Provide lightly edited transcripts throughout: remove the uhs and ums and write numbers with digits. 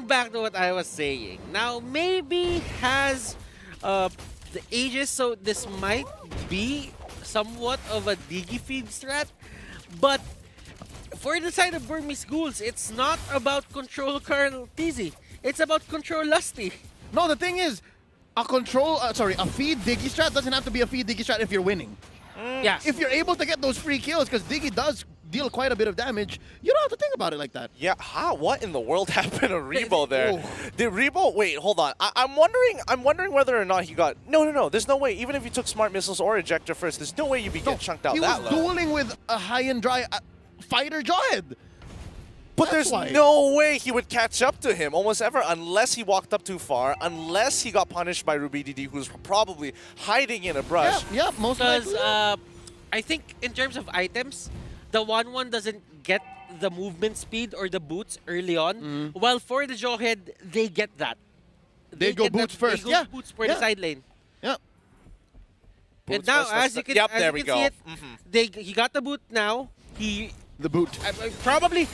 back to what I was saying. Now, maybe has the Aegis, so this might be somewhat of a Digi feed strat, but for the side of Burmese Ghouls, it's not about control Carl TZ. It's about control Lusty. No, the thing is, a feed Diggy strat doesn't have to be a feed Diggy strat if you're winning. Yes. If you're able to get those free kills, because Diggy does deal quite a bit of damage, you don't have to think about it like that. Yeah, what in the world happened to Rebo there? Oh. Did Rebo, wait, hold on. I'm wondering whether or not he got, no, there's no way. Even if you took smart missiles or ejector first, there's no way you'd be getting chunked out He that was low. dueling with a high and dry fighter Jawhead. But there's no way he would catch up to him almost ever unless he walked up too far, unless he got punished by Ruby DD, who's probably hiding in a brush. Yeah, most Because likely. I think in terms of items, the 1-1 doesn't get the movement speed or the boots early on, while for the Jawhead, they get that. They go get boots that, first, They go yeah. boots for the side lane. Yeah. And now, Boots as first, you can, yep, as there you we can go. see it, he got the boot now. The boot. Probably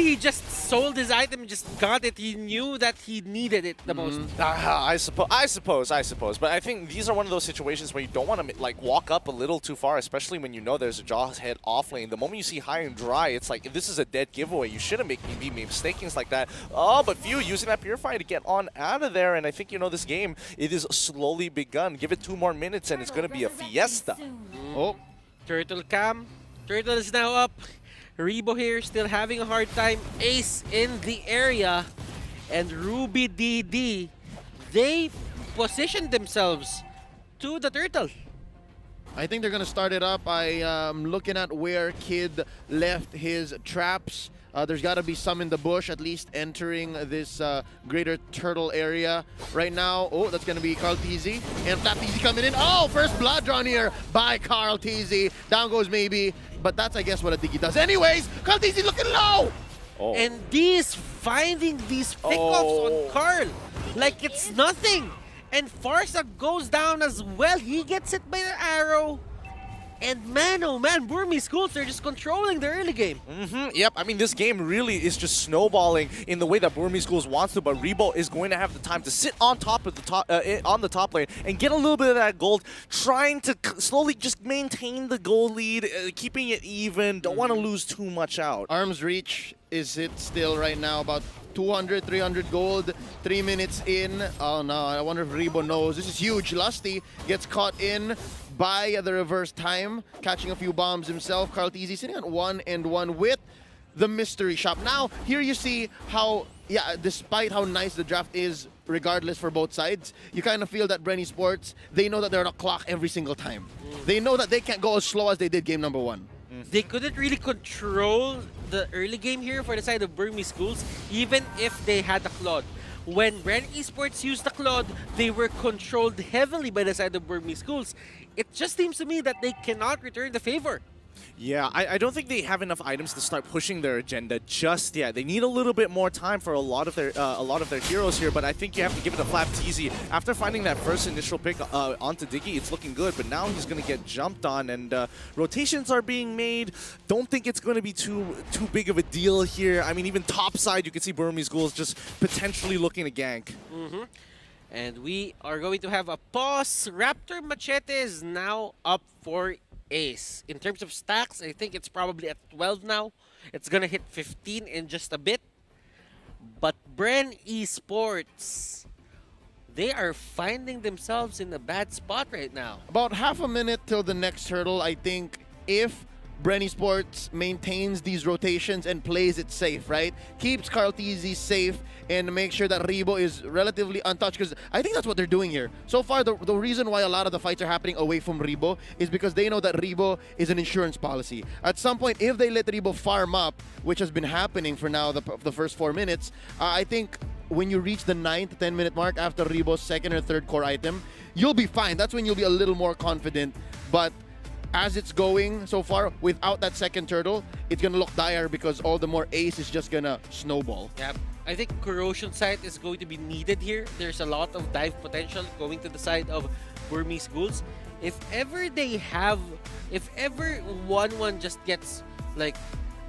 he just sold his item, just got it. He knew that he needed it the most. I suppose. But I think these are one of those situations where you don't want to like walk up a little too far, especially when you know there's a Jawhead off lane. The moment you see high and dry, it's like this is a dead giveaway. You shouldn't be mistaking like that. Oh, but Few using that Purify to get on out of there, and I think this game it is slowly begun. Give it 2 more minutes, and it's going to be a fiesta. Oh. Turtle cam. Turtle is now up. Rebo here still having a hard time. Ace in the area. And Ruby DD, they positioned themselves to the turtle. I think they're going to start it up. I'm looking at where Kid left his traps. There's got to be some in the bush, at least entering this greater turtle area. Right now, oh, that's going to be Carl TZ. And Flat TZ coming in. Oh, first blood drawn here by Carl TZ. Down goes maybe. But that's, I guess, what a Diggy does. Anyways, Carl TZ looking low. Oh. And these finding these pickups on Carl like it's nothing. And Farsa goes down as well. He gets hit by the arrow. And man, oh man, Burmese Ghouls, they're just controlling the early game. Yep, I mean, this game really is just snowballing in the way that Burmese Ghouls wants to, but Rebo is going to have the time to sit on top of the on the top lane and get a little bit of that gold, trying to slowly just maintain the gold lead, keeping it even. Don't want to lose too much out. Arm's reach is it still right now about 200, 300 gold, 3 minutes in. Oh no, I wonder if Rebo knows. This is huge. Lusty gets caught in by the reverse time, catching a few bombs himself. Carl TZ sitting at 1-1 with the mystery shop. Now, here you see how, yeah, despite how nice the draft is, regardless for both sides, you kind of feel that Bren Esports, they know that they're on a clock every single time. They know that they can't go as slow as they did game number 1. They couldn't really control the early game here for the side of Burmese Ghouls, even if they had the Claude. When Bren Esports used the Claude, they were controlled heavily by the side of Burmese Ghouls. It just seems to me that they cannot return the favor. Yeah, I don't think they have enough items to start pushing their agenda just yet. They need a little bit more time for a lot of their heroes here, but I think you have to give it a Flap TZ. After finding that first initial pick onto Diggy, it's looking good, but now he's going to get jumped on, and rotations are being made. Don't think it's going to be too big of a deal here. I mean, even topside, you can see Burmese Ghouls just potentially looking to gank. And we are going to have a pause. Raptor Machete is now up for Ace. In terms of stacks, I think it's probably at 12 now. It's gonna hit 15 in just a bit. But Bren Esports, they are finding themselves in a bad spot right now. About half a minute till the next hurdle. I think if Bren Esports maintains these rotations and plays it safe, right? Keeps Carl TZ safe and make sure that Rebo is relatively untouched, because I think that's what they're doing here. So far, the reason why a lot of the fights are happening away from Rebo is because they know that Rebo is an insurance policy. At some point, if they let Rebo farm up, which has been happening for now the first 4 minutes, I think when you reach the 9th, 10-minute mark after Rebo's second or third core item, you'll be fine. That's when you'll be a little more confident. But as it's going so far, without that second turtle, it's gonna look dire because all the more Ace is just gonna snowball. Yep. I think Corrosion Sight is going to be needed here. There's a lot of dive potential going to the side of Burmese Ghouls. If ever 1-1 just gets like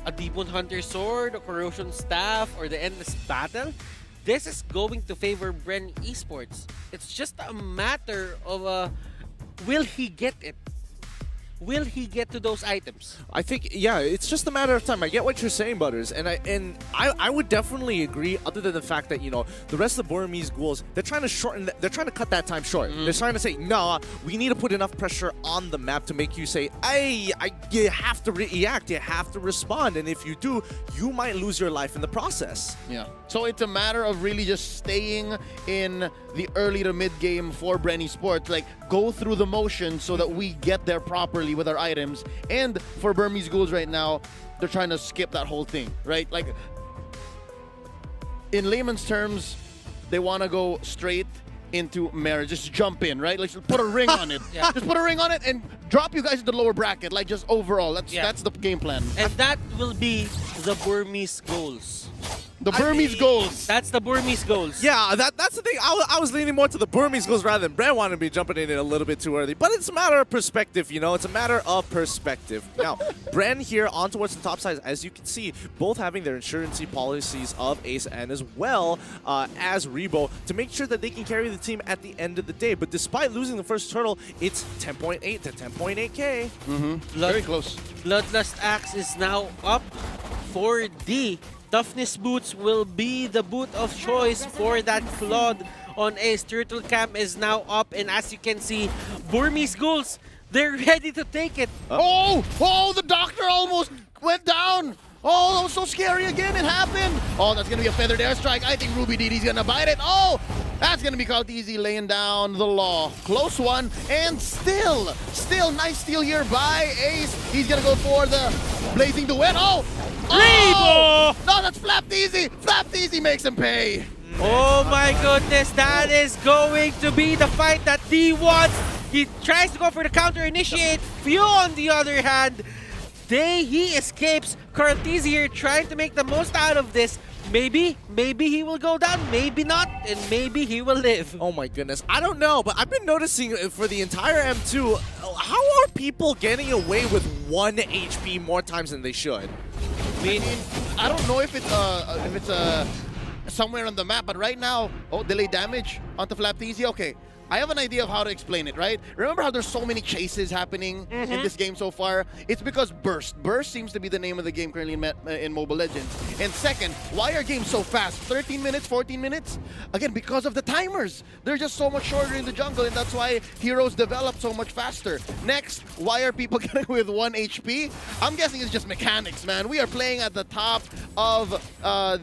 a Demon Hunter Sword, a Corrosion Staff, or the Endless Battle, this is going to favor Bren Esports. It's just a matter of will he get it? Will he get to those items? I think, yeah, it's just a matter of time. I get what you're saying, Butters, and I would definitely agree. Other than the fact that the rest of the Burmese Ghouls, they're trying to they're trying to cut that time short. They're trying to say, no, we need to put enough pressure on the map to make you say, hey, you have to react, you have to respond, and if you do, you might lose your life in the process. Yeah. So it's a matter of really just staying in the early to mid game for Bren Esports. Like, go through the motions so that we get there properly with our items. And for Burmese Ghouls right now, they're trying to skip that whole thing, right? Like, in layman's terms, they want to go straight into marriage. Just jump in, right? Like, just put a ring on it. Yeah. Just put a ring on it and drop you guys in the lower bracket. Like, just overall. That's the game plan. And that will be the Burmese Ghouls. The Burmese Ghouls. That's the Burmese Ghouls. Yeah, that's the thing. I was leaning more to the Burmese Ghouls rather than Bren wanted to be jumping in it a little bit too early. But it's a matter of perspective, It's a matter of perspective. Now, Bren here on towards the top side, as you can see, both having their insurancy policies of Ace and as well as Rebo to make sure that they can carry the team at the end of the day. But despite losing the first turtle, it's 10.8 to 10.8K. Very close. Bloodlust Axe is now up for D. Toughness boots will be the boot of choice for that Claude on Ace. Turtle Cam is now up, and as you can see, Burmese Ghouls, they're ready to take it. Oh, the doctor almost went down. Oh, that was so scary again. It happened. Oh, that's going to be a feathered airstrike. I think Ruby DD's going to bite it. Oh, that's going to be called easy, laying down the law. Close one, and still nice steal here by Ace. He's going to go for the Blazing Duet. Oh! No, that's Flapped Easy. Flapped Easy makes him pay. Oh my goodness, that is going to be the fight that D wants. He tries to go for the counter initiate. Few on the other hand, he escapes. Carltiz here trying to make the most out of this. Maybe he will go down, maybe not, and maybe he will live. Oh my goodness, I don't know, but I've been noticing for the entire M2, how are people getting away with 1 HP more times than they should? I mean, I don't know if it's somewhere on the map, but right now, delay damage onto Flapped Easy. Okay, I have an idea of how to explain it, right? Remember how there's so many chases happening in this game so far? It's because Burst. Burst seems to be the name of the game currently in Mobile Legends. And second, why are games so fast? 13 minutes, 14 minutes? Again, because of the timers. They're just so much shorter in the jungle, and that's why heroes develop so much faster. Next, why are people getting with 1 HP? I'm guessing it's just mechanics, man. We are playing at the top of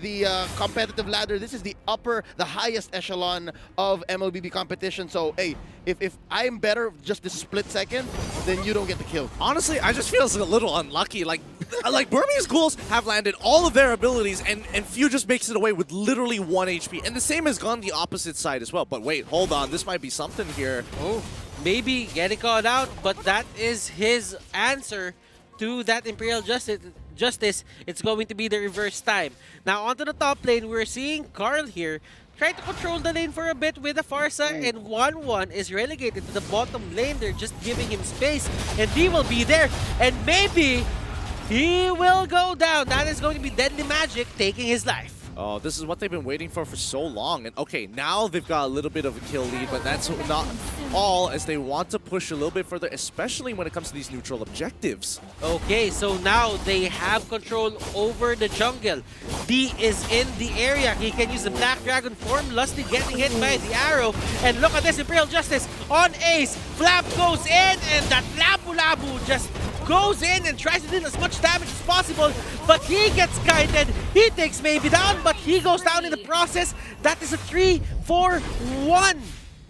the competitive ladder. This is the highest echelon of MLBB competition. So, hey, if I'm better just this split second, then you don't get the kill. Honestly, I just feel a little unlucky. Like Burmese Ghouls have landed all of their abilities, and Few just makes it away with literally 1 HP. And the same has gone the opposite side as well. But wait, hold on. This might be something here. Oh, maybe getting caught out, but that is his answer to that Imperial Justice. It's going to be the reverse time. Now, onto the top lane, we're seeing Carl here try to control the lane for a bit with the Farsa, and 1-1 is relegated to the bottom lane. They're just giving him space, and he will be there, and maybe he will go down. That is going to be Deadly Magic taking his life. Oh, this is what they've been waiting for so long. And okay, now they've got a little bit of a kill lead, but that's not all, as they want to push a little bit further, especially when it comes to these neutral objectives. Okay, so now they have control over the jungle. D is in the area. He can use the Black Dragon form. Lusty getting hit by the arrow. And look at this, Imperial Justice on Ace. Flap goes in, and that Labu Labu just goes in and tries to do as much damage as possible, but he gets kited. He takes maybe down, but he goes down in the process. That is a 3-4-1.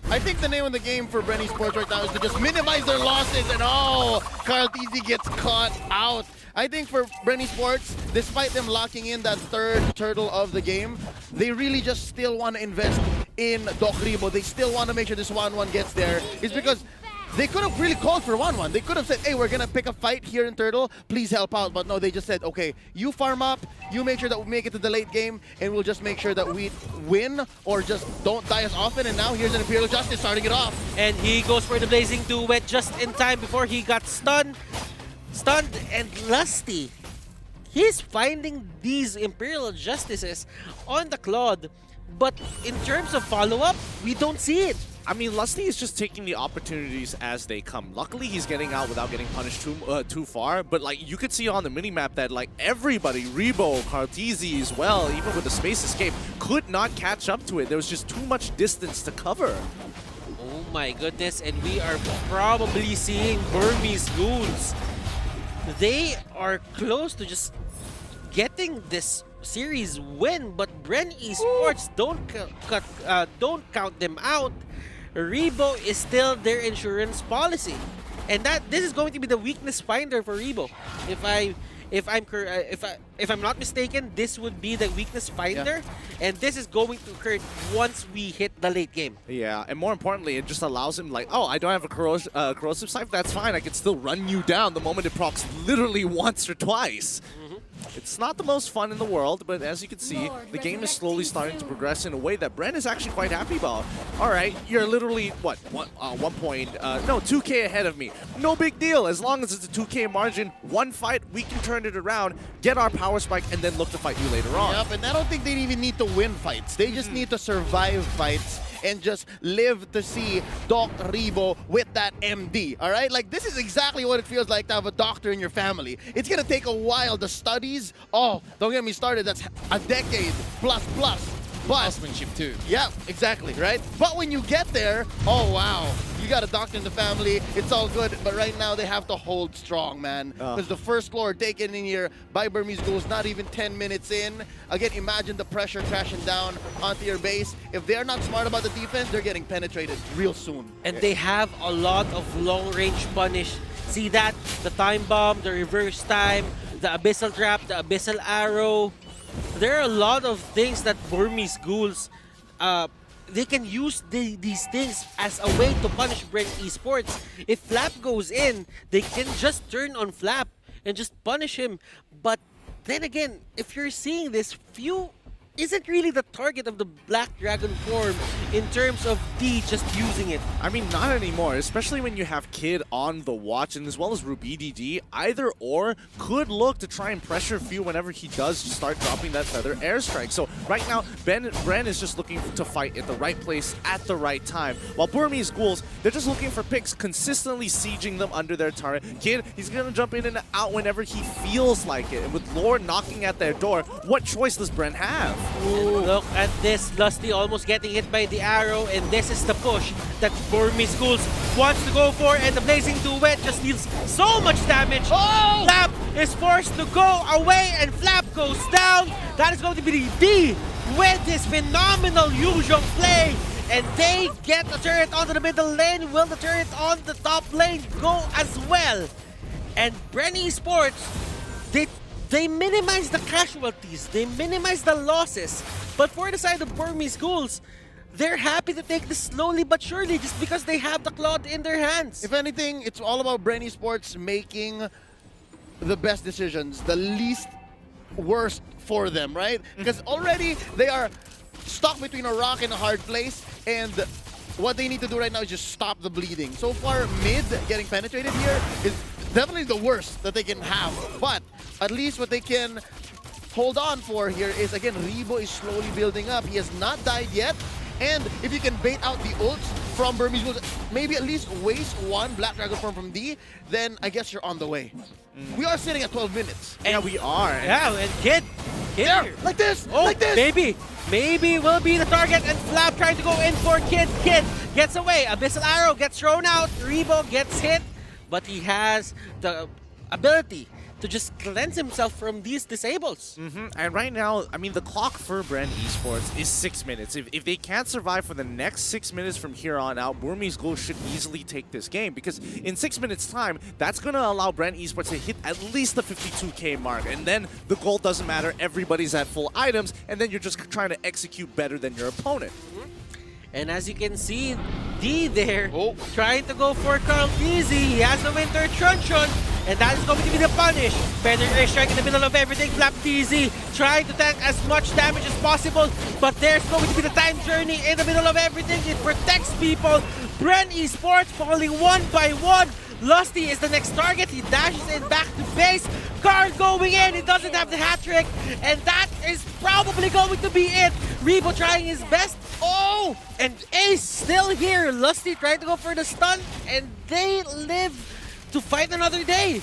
I think the name of the game for Bren Esports right now is to just minimize their losses, and Carltiz gets caught out. I think for Bren Esports, despite them locking in that third turtle of the game, they really just still want to invest in Doc Rebo. They still want to make sure this 1-1 gets there. It's because they could have really called for 1-1. They could have said, hey, we're going to pick a fight here in Turtle. Please help out. But no, they just said, okay, you farm up. You make sure that we make it to the late game. And we'll just make sure that we win or just don't die as often. And now here's an Imperial Justice starting it off. And he goes for the Blazing Duet just in time before he got stunned. And Lusty, he's finding these Imperial Justices on the Claude. But in terms of follow-up, we don't see it. I mean, Lusty is just taking the opportunities as they come. Luckily, he's getting out without getting punished too far. But like you could see on the minimap that like everybody, Rebo, Cartesi as well, even with the space escape, could not catch up to it. There was just too much distance to cover. Oh my goodness, and we are probably seeing Burmese Ghouls. They are close to just getting this series win, but Bren Esports don't count them out. Rebo is still their insurance policy, and this is going to be the weakness finder for Rebo. If I'm not mistaken, this would be the weakness finder, and this is going to occur once we hit the late game. Yeah, and more importantly, it just allows him like, oh, I don't have a corrosive sight, that's fine. I can still run you down the moment it procs literally once or twice. It's not the most fun in the world, but as you can see, the game is slowly starting to progress in a way that Bren is actually quite happy about. All right, you're literally, what, 2K ahead of me. No big deal. As long as it's a 2K margin, one fight, we can turn it around, get our power spike, and then look to fight you later on. Yep, and I don't think they even need to win fights. They just need to survive fights and just live to see Doc Rebo with that MD, all right? Like, this is exactly what it feels like to have a doctor in your family. It's gonna take a while. The studies, oh, don't get me started. That's a decade plus. But, Housemanship too. yeah, exactly, right? But when you get there, oh, wow. You got a doctor in the family. It's all good. But right now, they have to hold strong, man. Because the first floor taken in here by Burmese Ghouls, not even 10 minutes in. Again, imagine the pressure crashing down onto your base. If they're not smart about the defense, they're getting penetrated real soon. And they have a lot of long-range punish. See that? The time bomb, the reverse time, the abyssal trap, the abyssal arrow. There are a lot of things that Burmese Ghouls, they can use these things as a way to punish Bren Esports. If Flap goes in, they can just turn on Flap and just punish him. But then again, if you're seeing this, Few isn't really the target of the Black Dragon form in terms of D just using it. I mean, not anymore, especially when you have Kid on the watch, and as well as Ruby DD, either or could look to try and pressure Few whenever he does start dropping that Feather Airstrike. So right now, Bren is just looking to fight at the right place at the right time, while Burmese Ghouls, they're just looking for picks, consistently sieging them under their turret. Kid, he's gonna jump in and out whenever he feels like it, and with Lord knocking at their door, what choice does Bren have? And look at this, Lusty almost getting hit by the arrow, and this is the push that Burmese Ghouls wants to go for, and the Blazing Duet just deals so much damage. Oh! Flap is forced to go away, and Flap goes down. That is going to be the D with this phenomenal Yuzhong play, and they get the turret onto the middle lane. Will the turret on the top lane go as well? And Bren Esports, they minimize the casualties, they minimize the losses. But for the side of Burmese Ghouls, they're happy to take this slowly but surely just because they have the cloud in their hands. If anything, it's all about Bren Esports making the best decisions, the least worst for them, right? Because already they are stuck between a rock and a hard place, and what they need to do right now is just stop the bleeding. So far, mid getting penetrated here is definitely the worst that they can have, but at least what they can hold on for here is, again, Rebo is slowly building up. He has not died yet, and if you can bait out the ults from Burmese Ghouls, maybe at least waste one Black Dragon form from D, then I guess you're on the way. We are sitting at 12 minutes. And yeah, we are. Yeah, and Kid There, here. like this, Oh, like this. maybe will be the target, and Flap trying to go in for Kid. Kid gets away. Abyssal Arrow gets thrown out. Rebo gets hit, but he has the ability to just cleanse himself from these disables. And right now, I mean, the clock for Bren Esports is 6 minutes. If they can't survive for the next 6 minutes from here on out, Burmese Ghouls should easily take this game, because in 6 minutes time, that's going to allow Bren Esports to hit at least the 52K mark, and then the goal doesn't matter, everybody's at full items, and then you're just trying to execute better than your opponent. And as you can see, D there trying to go for Carl Easy. He has the Winter Truncheon, and that is going to be the punish. Feather Airstrike in the middle of everything. Flap Easy trying to tank as much damage as possible, but there's going to be the time journey in the middle of everything. It protects people. Bren Esports falling one by one, Lusty is the next target. He dashes in back to base. Carl going in. He doesn't have the hat trick. And that is probably going to be it. Rebo trying his best. Oh! And Ace still here. Lusty trying to go for the stun. And they live to fight another day.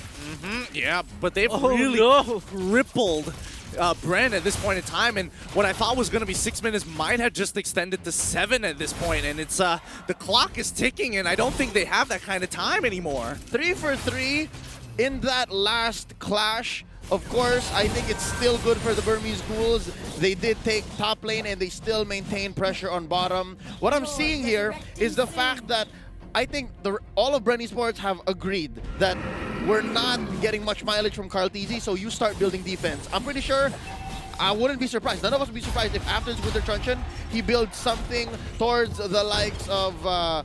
Yeah, but they've Oh, really no. crippled Bren at this point in time, and what I thought was going to be 6 minutes might have just extended to 7 at this point, and it's the clock is ticking, and I don't think they have that kind of time anymore. 3 for 3 in that last clash. Of course, I think it's still good for the Burmese Ghouls. They did take top lane and they still maintain pressure on bottom. What I'm seeing here is the fact that I think all of Bren Esports have agreed that we're not getting much mileage from Karl'Tezi, so you start building defense. I'm pretty sure, I wouldn't be surprised, none of us would be surprised if after this Winter Truncheon, he builds something towards the likes of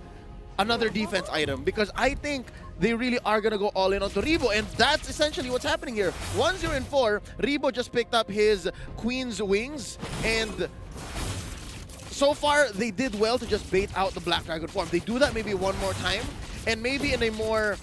another defense item, because I think they really are going to go all in onto Rebo, and that's essentially what's happening here. 1-0 in 4, Rebo just picked up his Queen's Wings, and so far, they did well to just bait out the Black Dragon form. They do that maybe one more time, and maybe in a more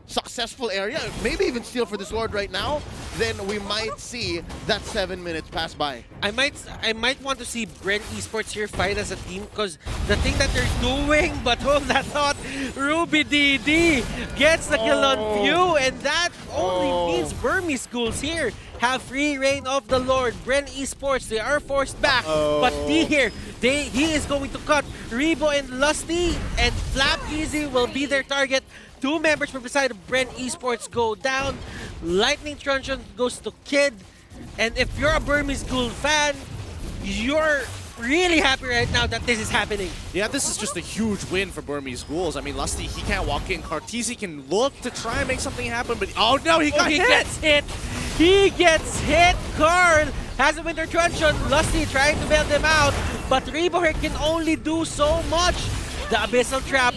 successful area, maybe even steal for this Lord right now, then we might see that 7 minutes pass by. I might want to see Bren Esports here fight as a team, because the thing that they're doing, but hold that thought, Ruby DD gets the kill on Few, and that only means Burmese Ghouls here have free reign of the Lord. Bren Esports, they are forced back, but D here, he is going to cut Rebo and Lusty, and Flap Easy will be their target. 2 members from the side of Bren Esports go down. Lightning Truncheon goes to Kid. And if you're a Burmese Ghoul fan, you're really happy right now that this is happening. Yeah, this is just a huge win for Burmese Ghouls. I mean, Lusty, he can't walk in. Karl'Tezi can look to try and make something happen, but oh no, he got hit! Gets hit! He gets hit! Carl has a Winter Truncheon. Lusty trying to bail them out, but Rebo here can only do so much. The Abyssal Trap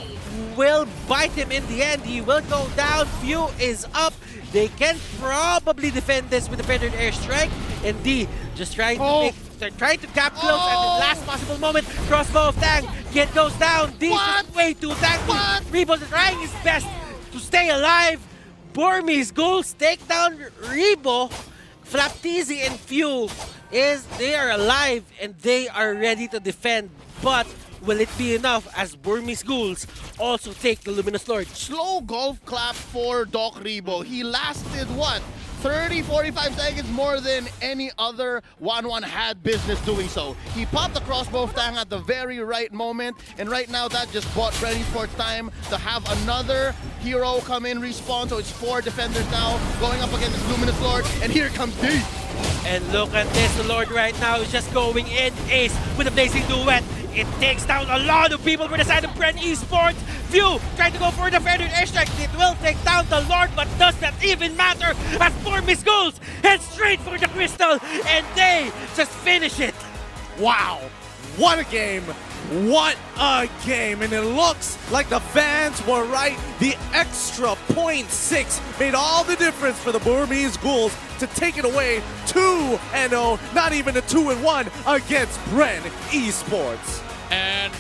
will bite him in the end. He will go down. Few is up. They can probably defend this with a feathered airstrike. And D just trying to trying to cap close at the last possible moment. Crossbow of Tang. Kid goes down. D is way too tanky. Rebo's trying his best to stay alive. Burmese Ghouls take down Rebo. Flapteezy and Few they are alive and they are ready to defend. But will it be enough as Burmese Ghouls also take the Luminous Lord? Slow golf clap for Doc Rebo. He lasted, what, 30-45 seconds more than any other 1-1 had business doing so. He popped the crossbow of Tang at the very right moment, and right now that just bought Bren Esports time to have another hero come in, respawn, so it's 4 defenders now going up against this Luminous Lord, and here comes D. And look at this, the Lord right now is just going in. Ace with a blazing duet. It takes down a lot of people for the side of Bren Esports. Few trying to go for the feathered airstrike. It will take down the Lord, but does that even matter as Burmese Ghouls head straight for the crystal and they just finish it. Wow, what a game. What a game, and it looks like the fans were right. The extra .6 made all the difference for the Burmese Ghouls to take it away 2-0, not even a 2-1 against Bren Esports. And